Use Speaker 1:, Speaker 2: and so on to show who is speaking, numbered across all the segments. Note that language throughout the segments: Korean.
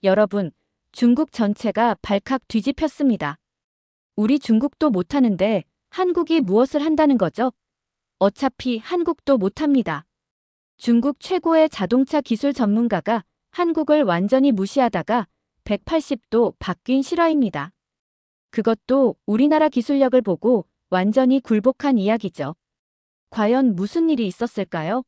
Speaker 1: 여러분, 중국 전체가 발칵 뒤집혔습니다. 우리 중국도 못하는데 한국이 무엇을 한다는 거죠? 어차피 한국도 못합니다. 중국 최고의 자동차 기술 전문가가 한국을 완전히 무시하다가 180도 바뀐 실화입니다. 그것도 우리나라 기술력을 보고 완전히 굴복한 이야기죠. 과연 무슨 일이 있었을까요?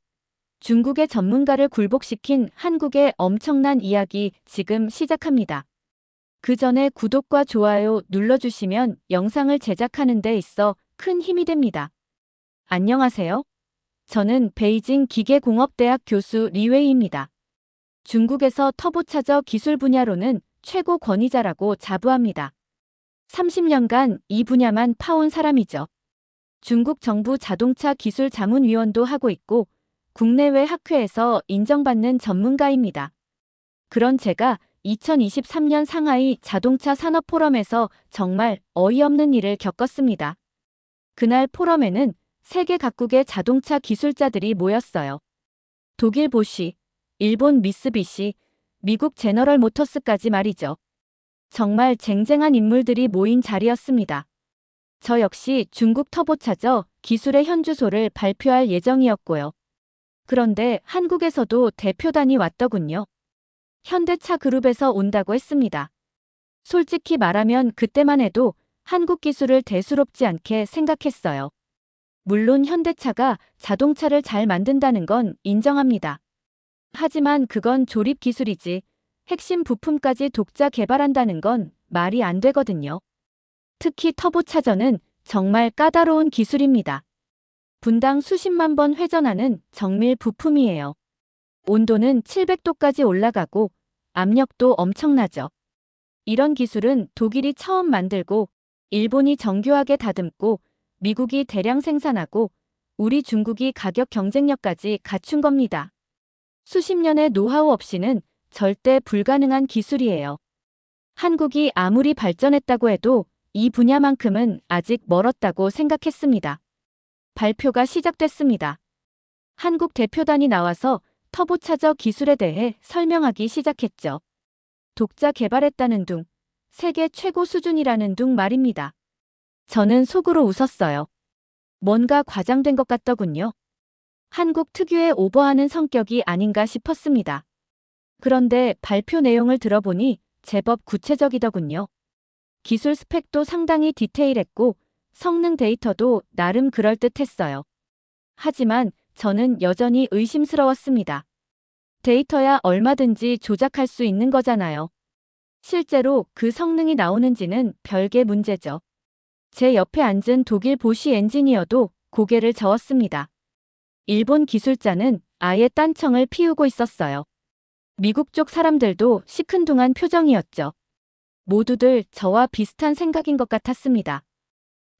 Speaker 1: 중국의 전문가를 굴복시킨 한국의 엄청난 이야기 지금 시작합니다. 그 전에 구독과 좋아요 눌러주시면 영상을 제작하는 데 있어 큰 힘이 됩니다. 안녕하세요. 저는 베이징 기계공업대학 교수 리웨이입니다. 중국에서 터보차저 기술 분야로는 최고 권위자라고 자부합니다. 30년간 이 분야만 파온 사람이죠. 중국 정부 자동차 기술 자문위원도 하고 있고 국내외 학회에서 인정받는 전문가입니다. 그런 제가 2023년 상하이 자동차 산업 포럼에서 정말 어이없는 일을 겪었습니다. 그날 포럼에는 세계 각국의 자동차 기술자들이 모였어요. 독일 보쉬, 일본 미쓰비시, 미국 제너럴 모터스까지 말이죠. 정말 쟁쟁한 인물들이 모인 자리였습니다. 저 역시 중국 터보차저 기술의 현주소를 발표할 예정이었고요. 그런데 한국에서도 대표단이 왔더군요. 현대차 그룹에서 온다고 했습니다. 솔직히 말하면 그때만 해도 한국 기술을 대수롭지 않게 생각했어요. 물론 현대차가 자동차를 잘 만든다는 건 인정합니다. 하지만 그건 조립 기술이지 핵심 부품까지 독자 개발한다는 건 말이 안 되거든요. 특히 터보차저는 정말 까다로운 기술입니다. 분당 수십만 번 회전하는 정밀 부품이에요. 온도는 700도까지 올라가고 압력도 엄청나죠. 이런 기술은 독일이 처음 만들고 일본이 정교하게 다듬고 미국이 대량 생산하고 우리 중국이 가격 경쟁력까지 갖춘 겁니다. 수십 년의 노하우 없이는 절대 불가능한 기술이에요. 한국이 아무리 발전했다고 해도 이 분야만큼은 아직 멀었다고 생각했습니다. 발표가 시작됐습니다. 한국 대표단이 나와서 터보차저 기술에 대해 설명하기 시작했죠. 독자 개발했다는 둥, 세계 최고 수준이라는 둥 말입니다. 저는 속으로 웃었어요. 뭔가 과장된 것 같더군요. 한국 특유의 오버하는 성격이 아닌가 싶었습니다. 그런데 발표 내용을 들어보니 제법 구체적이더군요. 기술 스펙도 상당히 디테일했고 성능 데이터도 나름 그럴듯했어요. 하지만 저는 여전히 의심스러웠습니다. 데이터야 얼마든지 조작할 수 있는 거잖아요. 실제로 그 성능이 나오는지는 별개 문제죠. 제 옆에 앉은 독일 보쉬 엔지니어도 고개를 저었습니다. 일본 기술자는 아예 딴청을 피우고 있었어요. 미국 쪽 사람들도 시큰둥한 표정이었죠. 모두들 저와 비슷한 생각인 것 같았습니다.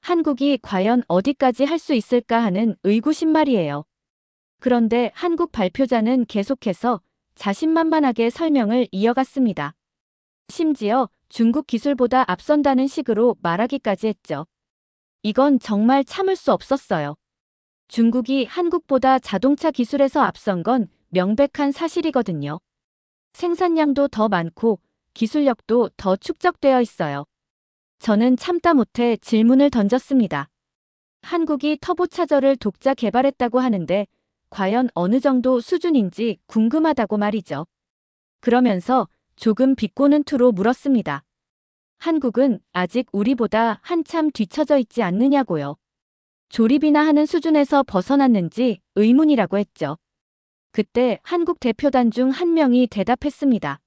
Speaker 1: 한국이 과연 어디까지 할 수 있을까 하는 의구심 말이에요. 그런데 한국 발표자는 계속해서 자신만만하게 설명을 이어갔습니다. 심지어 중국 기술보다 앞선다는 식으로 말하기까지 했죠. 이건 정말 참을 수 없었어요. 중국이 한국보다 자동차 기술에서 앞선 건 명백한 사실이거든요. 생산량도 더 많고 기술력도 더 축적되어 있어요. 저는 참다 못해 질문을 던졌습니다. 한국이 터보차저를 독자 개발했다고 하는데 과연 어느 정도 수준인지 궁금하다고 말이죠. 그러면서 조금 비꼬는 투로 물었습니다. 한국은 아직 우리보다 한참 뒤처져 있지 않느냐고요. 조립이나 하는 수준에서 벗어났는지 의문이라고 했죠. 그때 한국 대표단 중 한 명이 대답했습니다.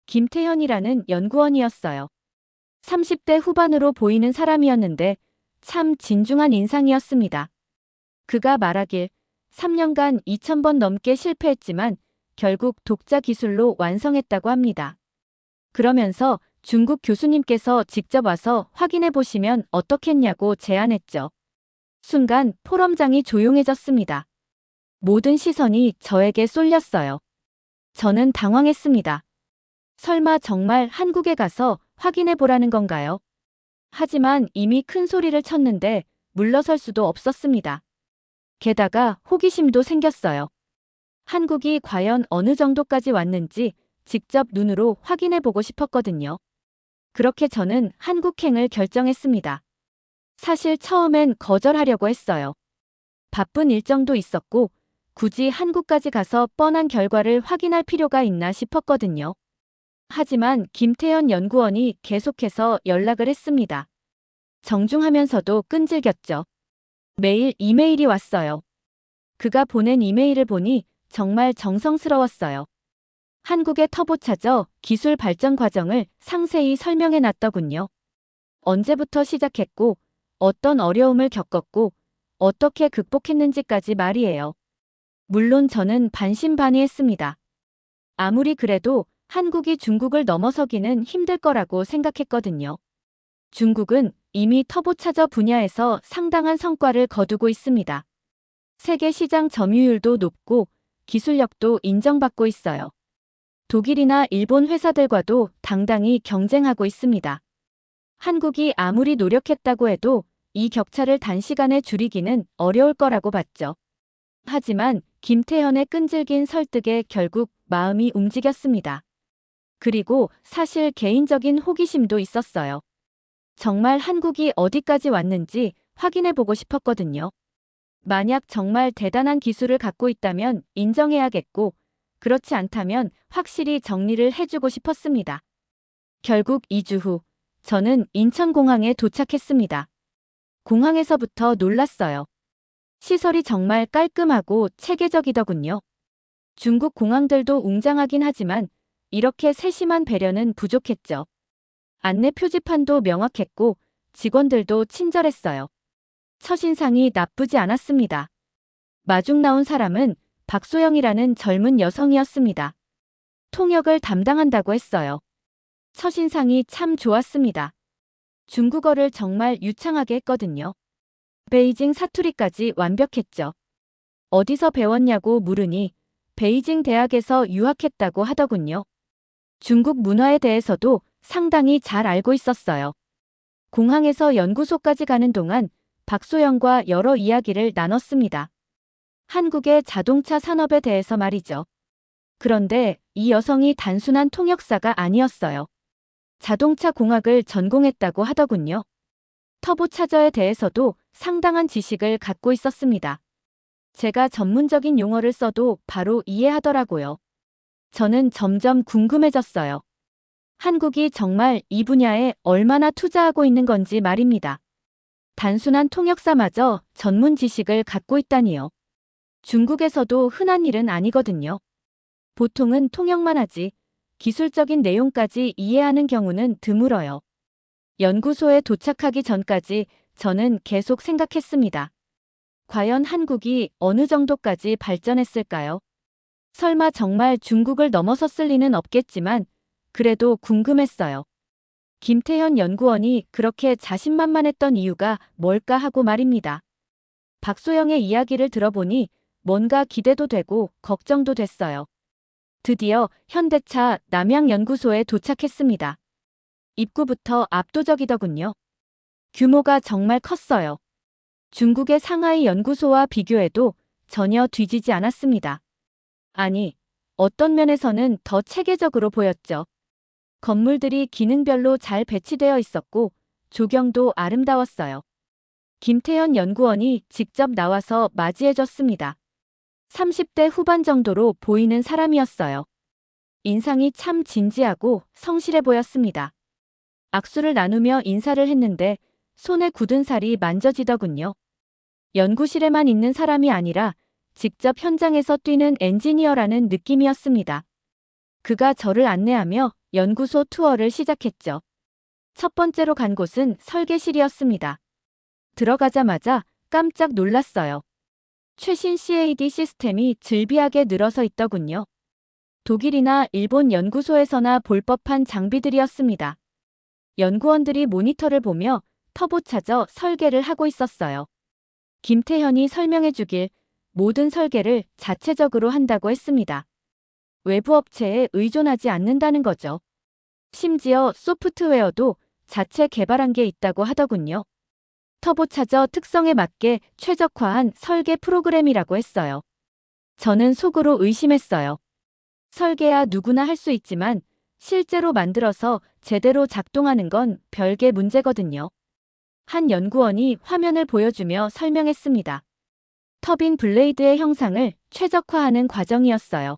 Speaker 1: 김태현이라는 연구원이었어요. 30대 후반으로 보이는 사람이었는데 참 진중한 인상이었습니다. 그가 말하길 3년간 2,000번 넘게 실패했지만 결국 독자 기술로 완성했다고 합니다. 그러면서 중국 교수님께서 직접 와서 확인해 보시면 어떻겠냐고 제안했죠. 순간 포럼장이 조용해졌습니다. 모든 시선이 저에게 쏠렸어요. 저는 당황했습니다. 설마 정말 한국에 가서 확인해 보라는 건가요? 하지만 이미 큰 소리를 쳤는데 물러설 수도 없었습니다. 게다가 호기심도 생겼어요. 한국이 과연 어느 정도까지 왔는지 직접 눈으로 확인해 보고 싶었거든요. 그렇게 저는 한국행을 결정했습니다. 사실 처음엔 거절하려고 했어요. 바쁜 일정도 있었고 굳이 한국까지 가서 뻔한 결과를 확인할 필요가 있나 싶었거든요. 하지만 김태현 연구원이 계속해서 연락을 했습니다. 정중하면서도 끈질겼죠. 매일 이메일이 왔어요. 그가 보낸 이메일을 보니 정말 정성스러웠어요. 한국의 터보차저 기술 발전 과정을 상세히 설명해 놨더군요. 언제부터 시작했고, 어떤 어려움을 겪었고, 어떻게 극복했는지까지 말이에요. 물론 저는 반신반의했습니다. 아무리 그래도 한국이 중국을 넘어서기는 힘들 거라고 생각했거든요. 중국은 이미 터보차저 분야에서 상당한 성과를 거두고 있습니다. 세계 시장 점유율도 높고 기술력도 인정받고 있어요. 독일이나 일본 회사들과도 당당히 경쟁하고 있습니다. 한국이 아무리 노력했다고 해도 이 격차를 단시간에 줄이기는 어려울 거라고 봤죠. 하지만 김태현의 끈질긴 설득에 결국 마음이 움직였습니다. 그리고 사실 개인적인 호기심도 있었어요. 정말 한국이 어디까지 왔는지 확인해보고 싶었거든요. 만약 정말 대단한 기술을 갖고 있다면 인정해야겠고, 그렇지 않다면 확실히 정리를 해주고 싶었습니다. 결국 2주 후, 저는 인천공항에 도착했습니다. 공항에서부터 놀랐어요. 시설이 정말 깔끔하고 체계적이더군요. 중국 공항들도 웅장하긴 하지만 이렇게 세심한 배려는 부족했죠. 안내 표지판도 명확했고 직원들도 친절했어요. 첫인상이 나쁘지 않았습니다. 마중 나온 사람은 박소영이라는 젊은 여성이었습니다. 통역을 담당한다고 했어요. 첫인상이 참 좋았습니다. 중국어를 정말 유창하게 했거든요. 베이징 사투리까지 완벽했죠. 어디서 배웠냐고 물으니 베이징 대학에서 유학했다고 하더군요. 중국 문화에 대해서도 상당히 잘 알고 있었어요. 공항에서 연구소까지 가는 동안 박소영과 여러 이야기를 나눴습니다. 한국의 자동차 산업에 대해서 말이죠. 그런데 이 여성이 단순한 통역사가 아니었어요. 자동차 공학을 전공했다고 하더군요. 터보차저에 대해서도 상당한 지식을 갖고 있었습니다. 제가 전문적인 용어를 써도 바로 이해하더라고요. 저는 점점 궁금해졌어요. 한국이 정말 이 분야에 얼마나 투자하고 있는 건지 말입니다. 단순한 통역사마저 전문 지식을 갖고 있다니요. 중국에서도 흔한 일은 아니거든요. 보통은 통역만 하지 기술적인 내용까지 이해하는 경우는 드물어요. 연구소에 도착하기 전까지 저는 계속 생각했습니다. 과연 한국이 어느 정도까지 발전했을까요? 설마 정말 중국을 넘어섰을 리는 없겠지만 그래도 궁금했어요. 김태현 연구원이 그렇게 자신만만했던 이유가 뭘까 하고 말입니다. 박소영의 이야기를 들어보니 뭔가 기대도 되고 걱정도 됐어요. 드디어 현대차 남양연구소에 도착했습니다. 입구부터 압도적이더군요. 규모가 정말 컸어요. 중국의 상하이 연구소와 비교해도 전혀 뒤지지 않았습니다. 아니, 어떤 면에서는 더 체계적으로 보였죠. 건물들이 기능별로 잘 배치되어 있었고 조경도 아름다웠어요. 김태현 연구원이 직접 나와서 맞이해줬습니다. 30대 후반 정도로 보이는 사람이었어요. 인상이 참 진지하고 성실해 보였습니다. 악수를 나누며 인사를 했는데 손에 굳은 살이 만져지더군요. 연구실에만 있는 사람이 아니라 직접 현장에서 뛰는 엔지니어라는 느낌이었습니다. 그가 저를 안내하며 연구소 투어를 시작했죠. 첫 번째로 간 곳은 설계실이었습니다. 들어가자마자 깜짝 놀랐어요. 최신 CAD 시스템이 즐비하게 늘어서 있더군요. 독일이나 일본 연구소에서나 볼 법한 장비들이었습니다. 연구원들이 모니터를 보며 터보차저 설계를 하고 있었어요. 김태현이 설명해 주길 모든 설계를 자체적으로 한다고 했습니다. 외부 업체에 의존하지 않는다는 거죠. 심지어 소프트웨어도 자체 개발한 게 있다고 하더군요. 터보차저 특성에 맞게 최적화한 설계 프로그램이라고 했어요. 저는 속으로 의심했어요. 설계야 누구나 할 수 있지만 실제로 만들어서 제대로 작동하는 건 별개 문제거든요. 한 연구원이 화면을 보여주며 설명했습니다. 터빈 블레이드의 형상을 최적화하는 과정이었어요.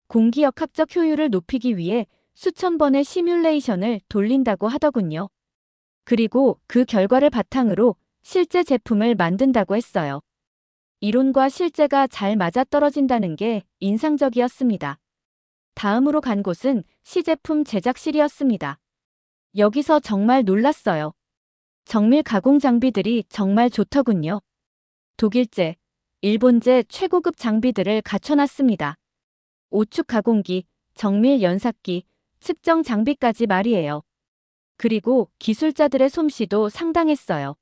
Speaker 1: 공기역학적 효율을 높이기 위해 수천 번의 시뮬레이션을 돌린다고 하더군요. 그리고 그 결과를 바탕으로 실제 제품을 만든다고 했어요. 이론과 실제가 잘 맞아떨어진다는 게 인상적이었습니다. 다음으로 간 곳은 시제품 제작실이었습니다. 여기서 정말 놀랐어요. 정밀 가공 장비들이 정말 좋더군요. 독일제, 일본제 최고급 장비들을 갖춰놨습니다. 오축 가공기, 정밀 연삭기, 측정 장비까지 말이에요. 그리고 기술자들의 솜씨도 상당했어요.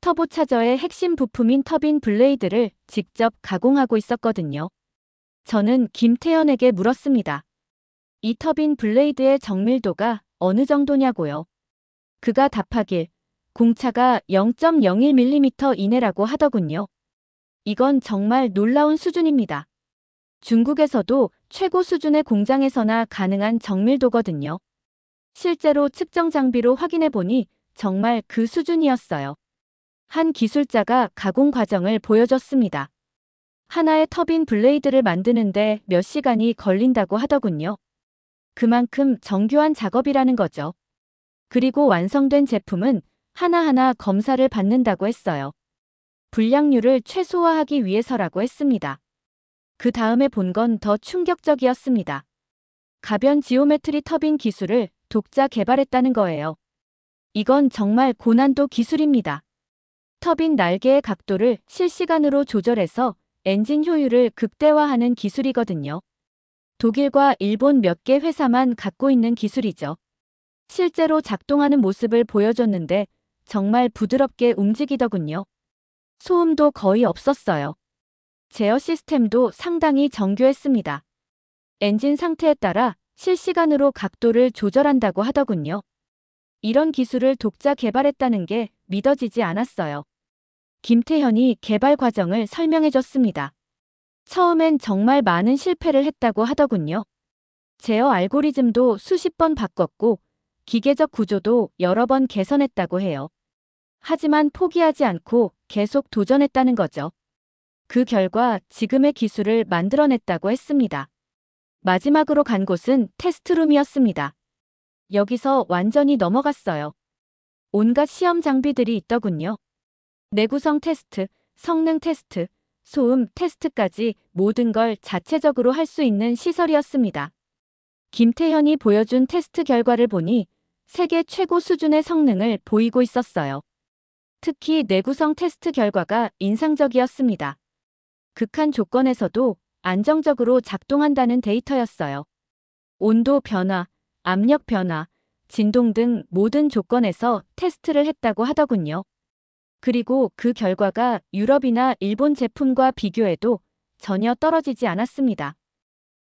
Speaker 1: 터보차저의 핵심 부품인 터빈 블레이드를 직접 가공하고 있었거든요. 저는 김태현에게 물었습니다. 이 터빈 블레이드의 정밀도가 어느 정도냐고요. 그가 답하길 공차가 0.01mm 이내라고 하더군요. 이건 정말 놀라운 수준입니다. 중국에서도 최고 수준의 공장에서나 가능한 정밀도거든요. 실제로 측정 장비로 확인해 보니 정말 그 수준이었어요. 한 기술자가 가공 과정을 보여줬습니다. 하나의 터빈 블레이드를 만드는데 몇 시간이 걸린다고 하더군요. 그만큼 정교한 작업이라는 거죠. 그리고 완성된 제품은 하나하나 검사를 받는다고 했어요. 불량률을 최소화하기 위해서라고 했습니다. 그 다음에 본 건 더 충격적이었습니다. 가변 지오메트리 터빈 기술을 독자 개발했다는 거예요. 이건 정말 고난도 기술입니다. 터빈 날개의 각도를 실시간으로 조절해서 엔진 효율을 극대화하는 기술이거든요. 독일과 일본 몇 개 회사만 갖고 있는 기술이죠. 실제로 작동하는 모습을 보여줬는데 정말 부드럽게 움직이더군요. 소음도 거의 없었어요. 제어 시스템도 상당히 정교했습니다. 엔진 상태에 따라 실시간으로 각도를 조절한다고 하더군요. 이런 기술을 독자 개발했다는 게 믿어지지 않았어요. 김태현이 개발 과정을 설명해줬습니다. 처음엔 정말 많은 실패를 했다고 하더군요. 제어 알고리즘도 수십 번 바꿨고 기계적 구조도 여러 번 개선했다고 해요. 하지만 포기하지 않고 계속 도전했다는 거죠. 그 결과 지금의 기술을 만들어냈다고 했습니다. 마지막으로 간 곳은 테스트룸이었습니다. 여기서 완전히 넘어갔어요. 온갖 시험 장비들이 있더군요. 내구성 테스트, 성능 테스트, 소음 테스트까지 모든 걸 자체적으로 할 수 있는 시설이었습니다. 김태현이 보여준 테스트 결과를 보니 세계 최고 수준의 성능을 보이고 있었어요. 특히 내구성 테스트 결과가 인상적이었습니다. 극한 조건에서도 안정적으로 작동한다는 데이터였어요. 온도 변화, 압력 변화, 진동 등 모든 조건에서 테스트를 했다고 하더군요. 그리고 그 결과가 유럽이나 일본 제품과 비교해도 전혀 떨어지지 않았습니다.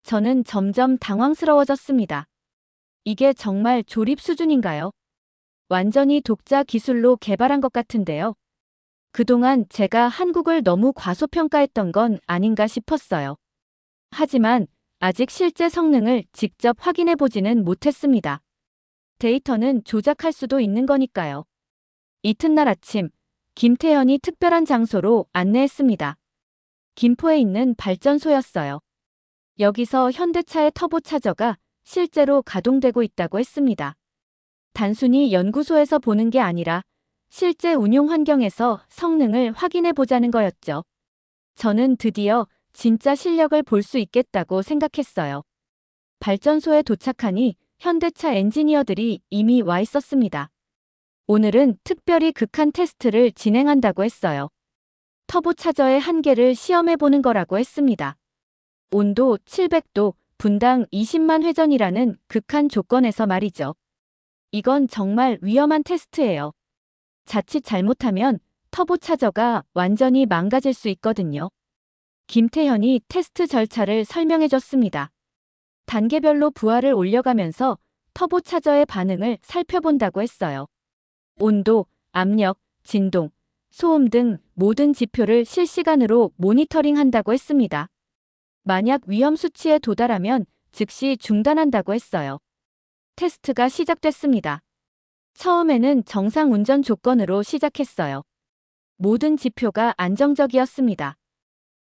Speaker 1: 저는 점점 당황스러워졌습니다. 이게 정말 조립 수준인가요? 완전히 독자 기술로 개발한 것 같은데요. 그동안 제가 한국을 너무 과소평가했던 건 아닌가 싶었어요. 하지만 아직 실제 성능을 직접 확인해 보지는 못했습니다. 데이터는 조작할 수도 있는 거니까요. 이튿날 아침, 김태현이 특별한 장소로 안내했습니다. 김포에 있는 발전소였어요. 여기서 현대차의 터보차저가 실제로 가동되고 있다고 했습니다. 단순히 연구소에서 보는 게 아니라 실제 운용 환경에서 성능을 확인해 보자는 거였죠. 저는 드디어 진짜 실력을 볼 수 있겠다고 생각했어요. 발전소에 도착하니 현대차 엔지니어들이 이미 와 있었습니다. 오늘은 특별히 극한 테스트를 진행한다고 했어요. 터보차저의 한계를 시험해 보는 거라고 했습니다. 온도 700도, 분당 20만 회전이라는 극한 조건에서 말이죠. 이건 정말 위험한 테스트예요. 자칫 잘못하면 터보차저가 완전히 망가질 수 있거든요. 김태현이 테스트 절차를 설명해 줬습니다. 단계별로 부하를 올려가면서 터보차저의 반응을 살펴본다고 했어요. 온도, 압력, 진동, 소음 등 모든 지표를 실시간으로 모니터링한다고 했습니다. 만약 위험 수치에 도달하면 즉시 중단한다고 했어요. 테스트가 시작됐습니다. 처음에는 정상 운전 조건으로 시작했어요. 모든 지표가 안정적이었습니다.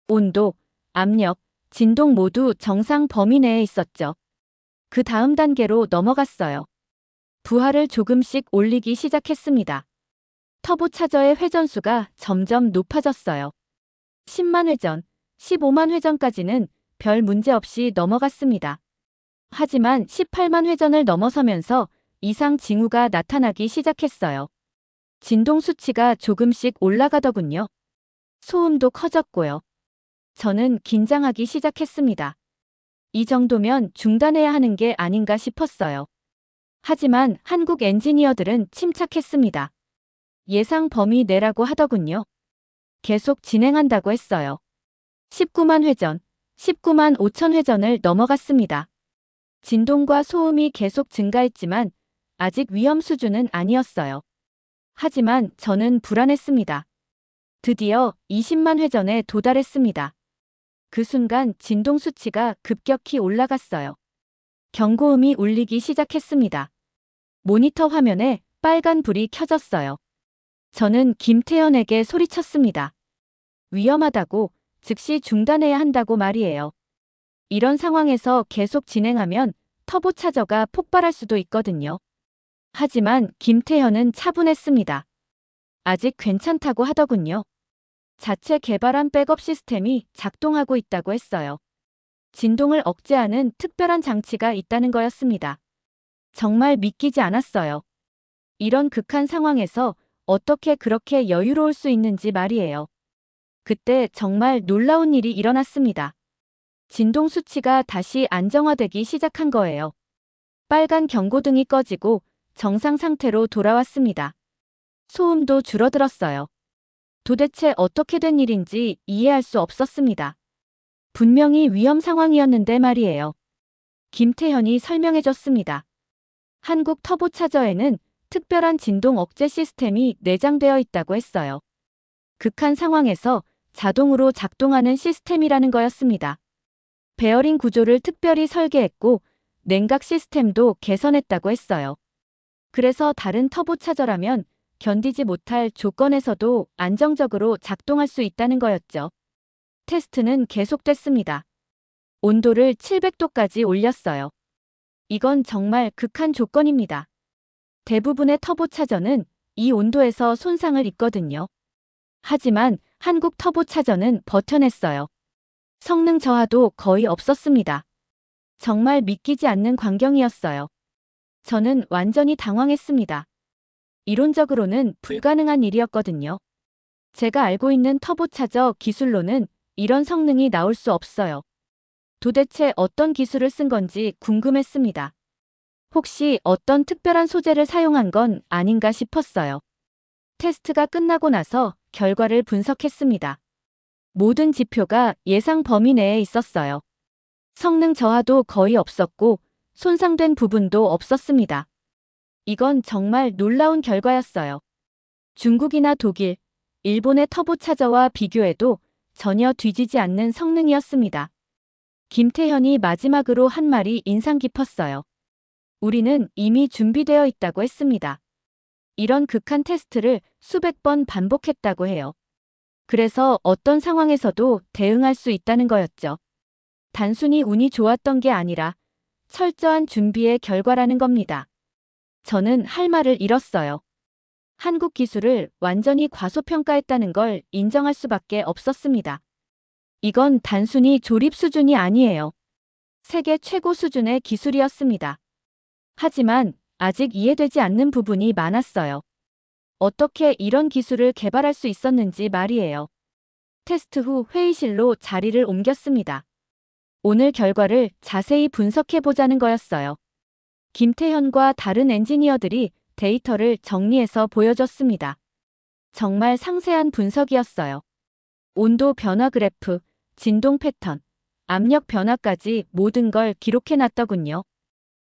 Speaker 1: 온도, 압력, 진동 모두 정상 범위 내에 있었죠. 그 다음 단계로 넘어갔어요. 부하를 조금씩 올리기 시작했습니다. 터보차저의 회전수가 점점 높아졌어요. 10만 회전, 15만 회전까지는 별 문제 없이 넘어갔습니다. 하지만 18만 회전을 넘어서면서 이상 징후가 나타나기 시작했어요. 진동 수치가 조금씩 올라가더군요. 소음도 커졌고요. 저는 긴장하기 시작했습니다. 이 정도면 중단해야 하는 게 아닌가 싶었어요. 하지만 한국 엔지니어들은 침착했습니다. 예상 범위 내라고 하더군요. 계속 진행한다고 했어요. 19만 회전, 19만 5천 회전을 넘어갔습니다. 진동과 소음이 계속 증가했지만 아직 위험 수준은 아니었어요. 하지만 저는 불안했습니다. 드디어 20만 회전에 도달했습니다. 그 순간 진동 수치가 급격히 올라갔어요. 경고음이 울리기 시작했습니다. 모니터 화면에 빨간 불이 켜졌어요. 저는 김태현에게 소리쳤습니다. 위험하다고, 즉시 중단해야 한다고 말이에요. 이런 상황에서 계속 진행하면 터보차저가 폭발할 수도 있거든요. 하지만 김태현은 차분했습니다. 아직 괜찮다고 하더군요. 자체 개발한 백업 시스템이 작동하고 있다고 했어요. 진동을 억제하는 특별한 장치가 있다는 거였습니다. 정말 믿기지 않았어요. 이런 극한 상황에서 어떻게 그렇게 여유로울 수 있는지 말이에요. 그때 정말 놀라운 일이 일어났습니다. 진동 수치가 다시 안정화되기 시작한 거예요. 빨간 경고등이 꺼지고 정상 상태로 돌아왔습니다. 소음도 줄어들었어요. 도대체 어떻게 된 일인지 이해할 수 없었습니다. 분명히 위험 상황이었는데 말이에요. 김태현이 설명해줬습니다. 한국 터보차저에는 특별한 진동 억제 시스템이 내장되어 있다고 했어요. 극한 상황에서 자동으로 작동하는 시스템이라는 거였습니다. 베어링 구조를 특별히 설계했고 냉각 시스템도 개선했다고 했어요. 그래서 다른 터보차저라면 견디지 못할 조건에서도 안정적으로 작동할 수 있다는 거였죠. 테스트는 계속됐습니다. 온도를 700도까지 올렸어요. 이건 정말 극한 조건입니다. 대부분의 터보차저는 이 온도에서 손상을 입거든요. 하지만 한국 터보차저는 버텨냈어요. 성능 저하도 거의 없었습니다. 정말 믿기지 않는 광경이었어요. 저는 완전히 당황했습니다. 이론적으로는 불가능한 일이었거든요. 제가 알고 있는 터보차저 기술로는 이런 성능이 나올 수 없어요. 도대체 어떤 기술을 쓴 건지 궁금했습니다. 혹시 어떤 특별한 소재를 사용한 건 아닌가 싶었어요. 테스트가 끝나고 나서 결과를 분석했습니다. 모든 지표가 예상 범위 내에 있었어요. 성능 저하도 거의 없었고 손상된 부분도 없었습니다. 이건 정말 놀라운 결과였어요. 중국이나 독일, 일본의 터보차저와 비교해도 전혀 뒤지지 않는 성능이었습니다. 김태현이 마지막으로 한 말이 인상 깊었어요. 우리는 이미 준비되어 있다고 했습니다. 이런 극한 테스트를 수백 번 반복했다고 해요. 그래서 어떤 상황에서도 대응할 수 있다는 거였죠. 단순히 운이 좋았던 게 아니라 철저한 준비의 결과라는 겁니다. 저는 할 말을 잃었어요. 한국 기술을 완전히 과소평가했다는 걸 인정할 수밖에 없었습니다. 이건 단순히 조립 수준이 아니에요. 세계 최고 수준의 기술이었습니다. 하지만 아직 이해되지 않는 부분이 많았어요. 어떻게 이런 기술을 개발할 수 있었는지 말이에요. 테스트 후 회의실로 자리를 옮겼습니다. 오늘 결과를 자세히 분석해보자는 거였어요. 김태현과 다른 엔지니어들이 데이터를 정리해서 보여줬습니다. 정말 상세한 분석이었어요. 온도 변화 그래프, 진동 패턴, 압력 변화까지 모든 걸 기록해놨더군요.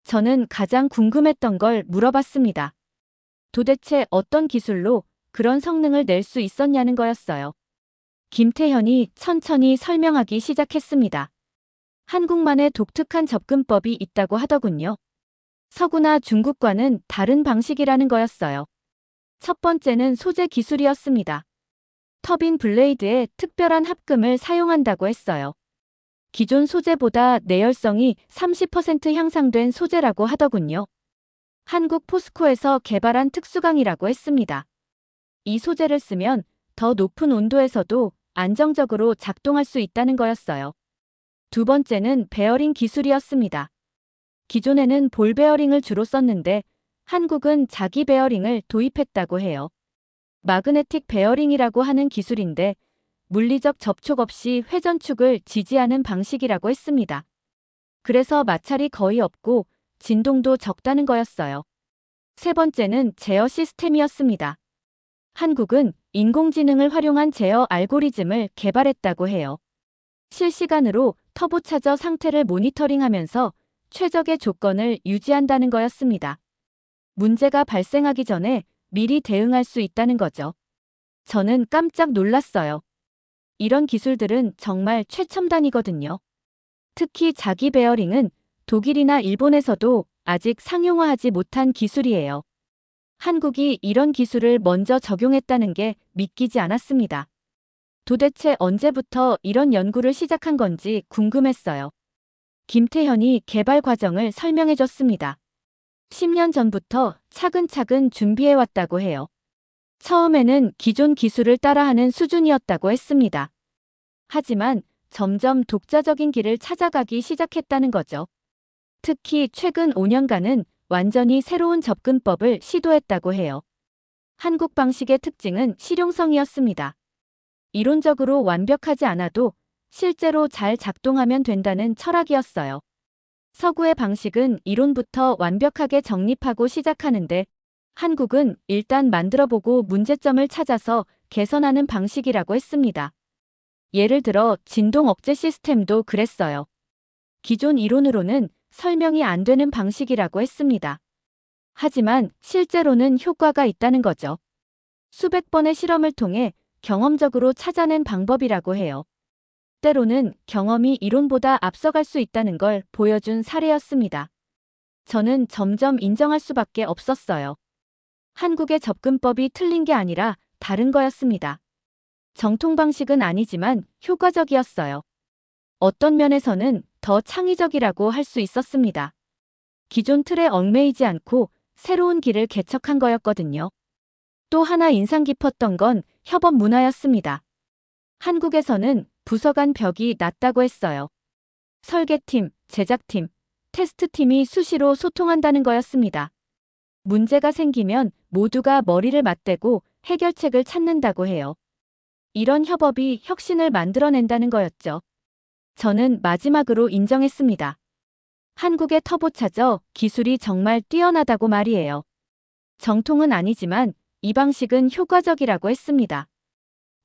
Speaker 1: 저는 가장 궁금했던 걸 물어봤습니다. 도대체 어떤 기술로 그런 성능을 낼 수 있었냐는 거였어요. 김태현이 천천히 설명하기 시작했습니다. 한국만의 독특한 접근법이 있다고 하더군요. 서구나 중국과는 다른 방식이라는 거였어요. 첫 번째는 소재 기술이었습니다. 터빈 블레이드에 특별한 합금을 사용한다고 했어요. 기존 소재보다 내열성이 30% 향상된 소재라고 하더군요. 한국 포스코에서 개발한 특수강이라고 했습니다. 이 소재를 쓰면 더 높은 온도에서도 안정적으로 작동할 수 있다는 거였어요. 두 번째는 베어링 기술이었습니다. 기존에는 볼 베어링을 주로 썼는데 한국은 자기 베어링을 도입했다고 해요. 마그네틱 베어링이라고 하는 기술인데 물리적 접촉 없이 회전축을 지지하는 방식이라고 했습니다. 그래서 마찰이 거의 없고 진동도 적다는 거였어요. 세 번째는 제어 시스템이었습니다. 한국은 인공지능을 활용한 제어 알고리즘을 개발했다고 해요. 실시간으로 터보차저 상태를 모니터링하면서 최적의 조건을 유지한다는 거였습니다. 문제가 발생하기 전에 미리 대응할 수 있다는 거죠. 저는 깜짝 놀랐어요. 이런 기술들은 정말 최첨단이거든요. 특히 자기 베어링은 독일이나 일본에서도 아직 상용화하지 못한 기술이에요. 한국이 이런 기술을 먼저 적용했다는 게 믿기지 않았습니다. 도대체 언제부터 이런 연구를 시작한 건지 궁금했어요. 김태현이 개발 과정을 설명해 줬습니다. 10년 전부터 차근차근 준비해왔다고 해요. 처음에는 기존 기술을 따라하는 수준이었다고 했습니다. 하지만 점점 독자적인 길을 찾아가기 시작했다는 거죠. 특히 최근 5년간은 완전히 새로운 접근법을 시도했다고 해요. 한국 방식의 특징은 실용성이었습니다. 이론적으로 완벽하지 않아도 실제로 잘 작동하면 된다는 철학이었어요. 서구의 방식은 이론부터 완벽하게 정립하고 시작하는데 한국은 일단 만들어보고 문제점을 찾아서 개선하는 방식이라고 했습니다. 예를 들어 진동 억제 시스템도 그랬어요. 기존 이론으로는 설명이 안 되는 방식이라고 했습니다. 하지만 실제로는 효과가 있다는 거죠. 수백 번의 실험을 통해 경험적으로 찾아낸 방법이라고 해요. 때로는 경험이 이론보다 앞서갈 수 있다는 걸 보여준 사례였습니다. 저는 점점 인정할 수밖에 없었어요. 한국의 접근법이 틀린 게 아니라 다른 거였습니다. 정통 방식은 아니지만 효과적이었어요. 어떤 면에서는 더 창의적이라고 할 수 있었습니다. 기존 틀에 얽매이지 않고 새로운 길을 개척한 거였거든요. 또 하나 인상 깊었던 건 협업 문화였습니다. 한국에서는 부서 간 벽이 낮다고 했어요. 설계팀, 제작팀, 테스트팀이 수시로 소통한다는 거였습니다. 문제가 생기면 모두가 머리를 맞대고 해결책을 찾는다고 해요. 이런 협업이 혁신을 만들어낸다는 거였죠. 저는 마지막으로 인정했습니다. 한국의 터보차저 기술이 정말 뛰어나다고 말이에요. 정통은 아니지만 이 방식은 효과적이라고 했습니다.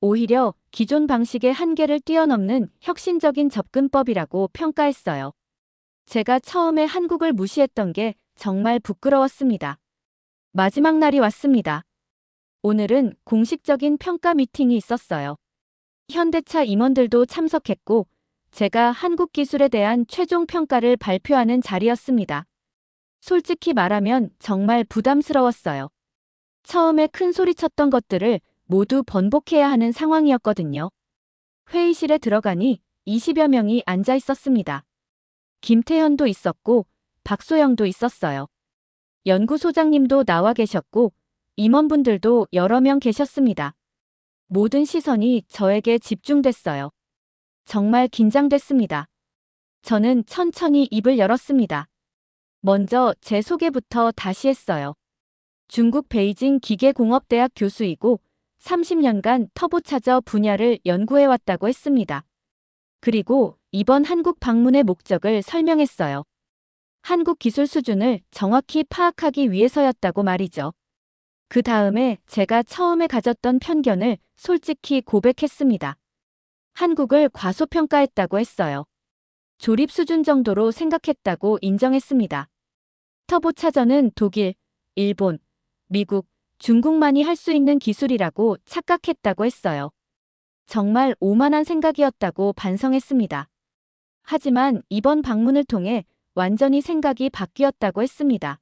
Speaker 1: 오히려 기존 방식의 한계를 뛰어넘는 혁신적인 접근법이라고 평가했어요. 제가 처음에 한국을 무시했던 게 정말 부끄러웠습니다. 마지막 날이 왔습니다. 오늘은 공식적인 평가 미팅이 있었어요. 현대차 임원들도 참석했고 제가 한국 기술에 대한 최종 평가를 발표하는 자리였습니다. 솔직히 말하면 정말 부담스러웠어요. 처음에 큰 소리 쳤던 것들을 모두 번복해야 하는 상황이었거든요. 회의실에 들어가니 20여 명이 앉아 있었습니다. 김태현도 있었고 박소영도 있었어요. 연구소장님도 나와 계셨고 임원분들도 여러 명 계셨습니다. 모든 시선이 저에게 집중됐어요. 정말 긴장됐습니다. 저는 천천히 입을 열었습니다. 먼저 제 소개부터 다시 했어요. 중국 베이징 기계공업대학 교수이고 30년간 터보차저 분야를 연구해왔다고 했습니다. 그리고 이번 한국 방문의 목적을 설명했어요. 한국 기술 수준을 정확히 파악하기 위해서였다고 말이죠. 그 다음에 제가 처음에 가졌던 편견을 솔직히 고백했습니다. 한국을 과소평가했다고 했어요. 조립 수준 정도로 생각했다고 인정했습니다. 터보차저는 독일, 일본, 미국, 중국만이 할 수 있는 기술이라고 착각했다고 했어요. 정말 오만한 생각이었다고 반성했습니다. 하지만 이번 방문을 통해 완전히 생각이 바뀌었다고 했습니다.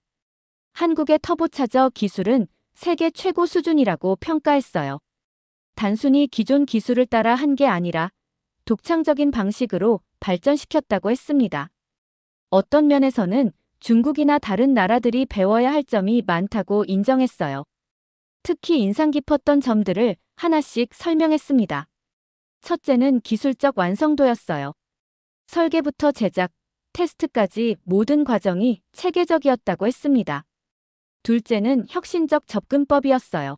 Speaker 1: 한국의 터보차저 기술은 세계 최고 수준이라고 평가했어요. 단순히 기존 기술을 따라 한 게 아니라 독창적인 방식으로 발전시켰다고 했습니다. 어떤 면에서는 중국이나 다른 나라들이 배워야 할 점이 많다고 인정했어요. 특히 인상 깊었던 점들을 하나씩 설명했습니다. 첫째는 기술적 완성도였어요. 설계부터 제작, 테스트까지 모든 과정이 체계적이었다고 했습니다. 둘째는 혁신적 접근법이었어요.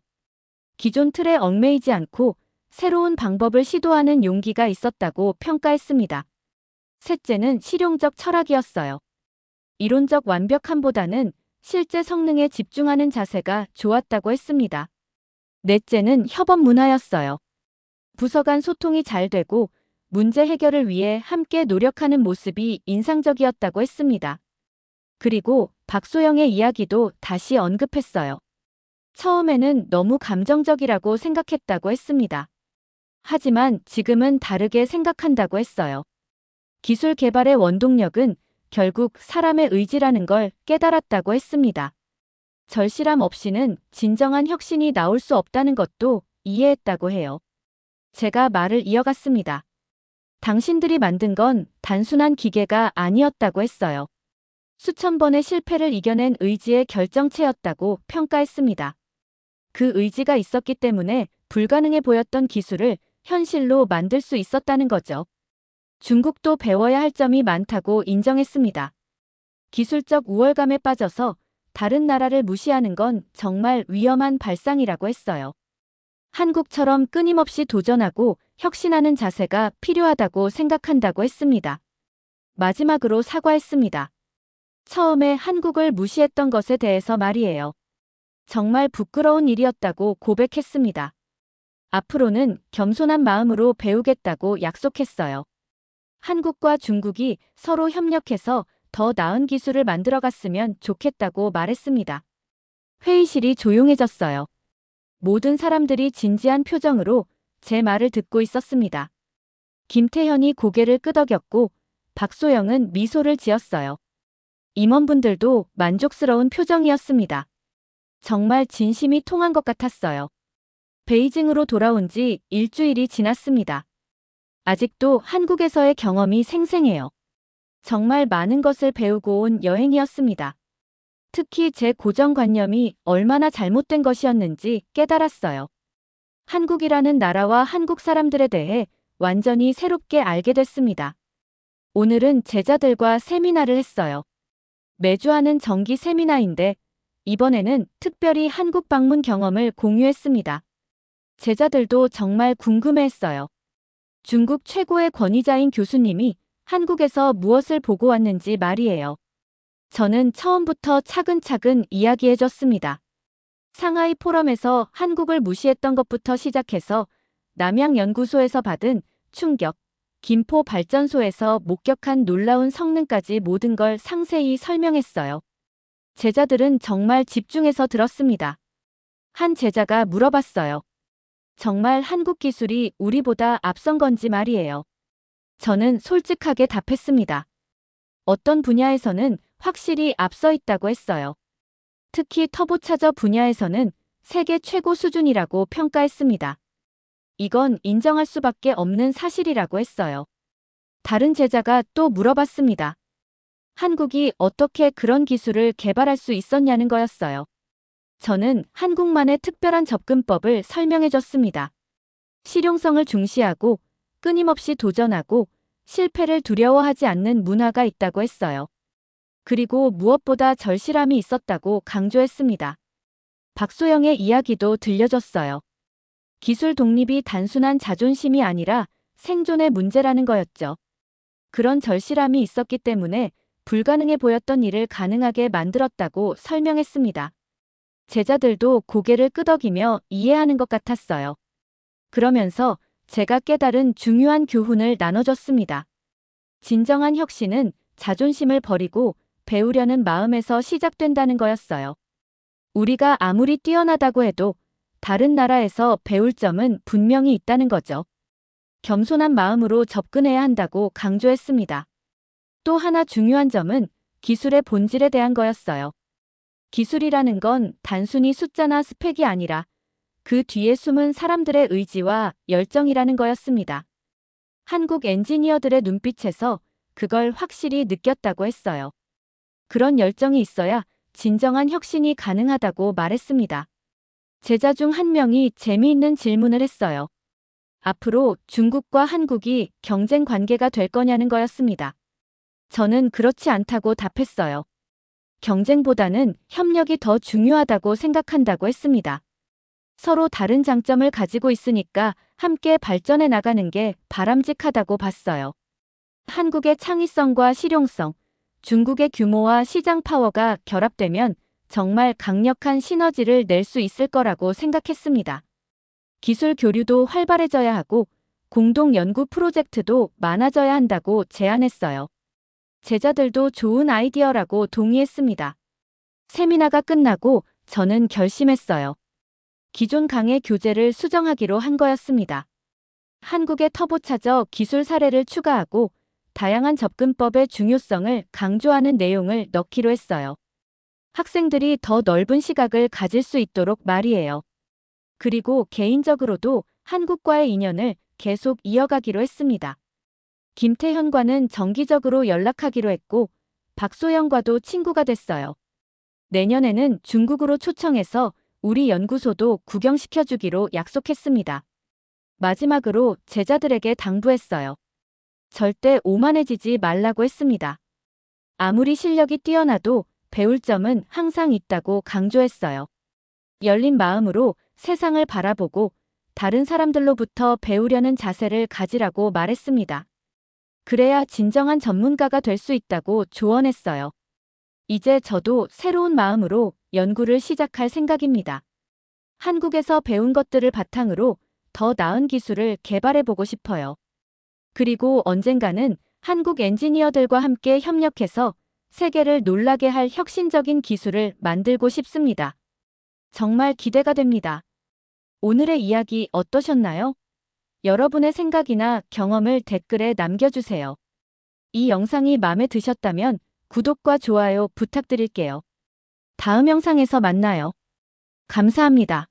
Speaker 1: 기존 틀에 얽매이지 않고 새로운 방법을 시도하는 용기가 있었다고 평가했습니다. 셋째는 실용적 철학이었어요. 이론적 완벽함보다는 실제 성능에 집중하는 자세가 좋았다고 했습니다. 넷째는 협업 문화였어요. 부서 간 소통이 잘 되고 문제 해결을 위해 함께 노력하는 모습이 인상적이었다고 했습니다. 그리고 박소영의 이야기도 다시 언급했어요. 처음에는 너무 감정적이라고 생각했다고 했습니다. 하지만 지금은 다르게 생각한다고 했어요. 기술 개발의 원동력은 결국 사람의 의지라는 걸 깨달았다고 했습니다. 절실함 없이는 진정한 혁신이 나올 수 없다는 것도 이해했다고 해요. 제가 말을 이어갔습니다. 당신들이 만든 건 단순한 기계가 아니었다고 했어요. 수천 번의 실패를 이겨낸 의지의 결정체였다고 평가했습니다. 그 의지가 있었기 때문에 불가능해 보였던 기술을 현실로 만들 수 있었다는 거죠. 중국도 배워야 할 점이 많다고 인정했습니다. 기술적 우월감에 빠져서 다른 나라를 무시하는 건 정말 위험한 발상이라고 했어요. 한국처럼 끊임없이 도전하고 혁신하는 자세가 필요하다고 생각한다고 했습니다. 마지막으로 사과했습니다. 처음에 한국을 무시했던 것에 대해서 말이에요. 정말 부끄러운 일이었다고 고백했습니다. 앞으로는 겸손한 마음으로 배우겠다고 약속했어요. 한국과 중국이 서로 협력해서 더 나은 기술을 만들어갔으면 좋겠다고 말했습니다. 회의실이 조용해졌어요. 모든 사람들이 진지한 표정으로 제 말을 듣고 있었습니다. 김태현이 고개를 끄덕였고 박소영은 미소를 지었어요. 임원분들도 만족스러운 표정이었습니다. 정말 진심이 통한 것 같았어요. 베이징으로 돌아온 지 일주일이 지났습니다. 아직도 한국에서의 경험이 생생해요. 정말 많은 것을 배우고 온 여행이었습니다. 특히 제 고정관념이 얼마나 잘못된 것이었는지 깨달았어요. 한국이라는 나라와 한국 사람들에 대해 완전히 새롭게 알게 됐습니다. 오늘은 제자들과 세미나를 했어요. 매주 하는 정기 세미나인데 이번에는 특별히 한국 방문 경험을 공유했습니다. 제자들도 정말 궁금해했어요. 중국 최고의 권위자인 교수님이 한국에서 무엇을 보고 왔는지 말이에요. 저는 처음부터 차근차근 이야기해줬습니다. 상하이 포럼에서 한국을 무시했던 것부터 시작해서 남양연구소에서 받은 충격, 김포 발전소에서 목격한 놀라운 성능까지 모든 걸 상세히 설명했어요. 제자들은 정말 집중해서 들었습니다. 한 제자가 물어봤어요. 정말 한국 기술이 우리보다 앞선 건지 말이에요. 저는 솔직하게 답했습니다. 어떤 분야에서는 확실히 앞서 있다고 했어요. 특히 터보차저 분야에서는 세계 최고 수준이라고 평가했습니다. 이건 인정할 수밖에 없는 사실이라고 했어요. 다른 제자가 또 물어봤습니다. 한국이 어떻게 그런 기술을 개발할 수 있었냐는 거였어요. 저는 한국만의 특별한 접근법을 설명해줬습니다. 실용성을 중시하고 끊임없이 도전하고 실패를 두려워하지 않는 문화가 있다고 했어요. 그리고 무엇보다 절실함이 있었다고 강조했습니다. 박소영의 이야기도 들려줬어요. 기술 독립이 단순한 자존심이 아니라 생존의 문제라는 거였죠. 그런 절실함이 있었기 때문에 불가능해 보였던 일을 가능하게 만들었다고 설명했습니다. 제자들도 고개를 끄덕이며 이해하는 것 같았어요. 그러면서 제가 깨달은 중요한 교훈을 나눠줬습니다. 진정한 혁신은 자존심을 버리고 배우려는 마음에서 시작된다는 거였어요. 우리가 아무리 뛰어나다고 해도 다른 나라에서 배울 점은 분명히 있다는 거죠. 겸손한 마음으로 접근해야 한다고 강조했습니다. 또 하나 중요한 점은 기술의 본질에 대한 거였어요. 기술이라는 건 단순히 숫자나 스펙이 아니라 그 뒤에 숨은 사람들의 의지와 열정이라는 거였습니다. 한국 엔지니어들의 눈빛에서 그걸 확실히 느꼈다고 했어요. 그런 열정이 있어야 진정한 혁신이 가능하다고 말했습니다. 제자 중 한 명이 재미있는 질문을 했어요. 앞으로 중국과 한국이 경쟁 관계가 될 거냐는 거였습니다. 저는 그렇지 않다고 답했어요. 경쟁보다는 협력이 더 중요하다고 생각한다고 했습니다. 서로 다른 장점을 가지고 있으니까 함께 발전해 나가는 게 바람직하다고 봤어요. 한국의 창의성과 실용성, 중국의 규모와 시장 파워가 결합되면 정말 강력한 시너지를 낼 수 있을 거라고 생각했습니다. 기술 교류도 활발해져야 하고 공동 연구 프로젝트도 많아져야 한다고 제안했어요. 제자들도 좋은 아이디어라고 동의했습니다. 세미나가 끝나고 저는 결심했어요. 기존 강의 교재를 수정하기로 한 거였습니다. 한국의 터보차저 기술 사례를 추가하고 다양한 접근법의 중요성을 강조하는 내용을 넣기로 했어요. 학생들이 더 넓은 시각을 가질 수 있도록 말이에요. 그리고 개인적으로도 한국과의 인연을 계속 이어가기로 했습니다. 김태현과는 정기적으로 연락하기로 했고 박소영과도 친구가 됐어요. 내년에는 중국으로 초청해서 우리 연구소도 구경시켜주기로 약속했습니다. 마지막으로 제자들에게 당부했어요. 절대 오만해지지 말라고 했습니다. 아무리 실력이 뛰어나도 배울 점은 항상 있다고 강조했어요. 열린 마음으로 세상을 바라보고 다른 사람들로부터 배우려는 자세를 가지라고 말했습니다. 그래야 진정한 전문가가 될 수 있다고 조언했어요. 이제 저도 새로운 마음으로 연구를 시작할 생각입니다. 한국에서 배운 것들을 바탕으로 더 나은 기술을 개발해보고 싶어요. 그리고 언젠가는 한국 엔지니어들과 함께 협력해서 세계를 놀라게 할 혁신적인 기술을 만들고 싶습니다. 정말 기대가 됩니다. 오늘의 이야기 어떠셨나요? 여러분의 생각이나 경험을 댓글에 남겨주세요. 이 영상이 마음에 드셨다면 구독과 좋아요 부탁드릴게요. 다음 영상에서 만나요. 감사합니다.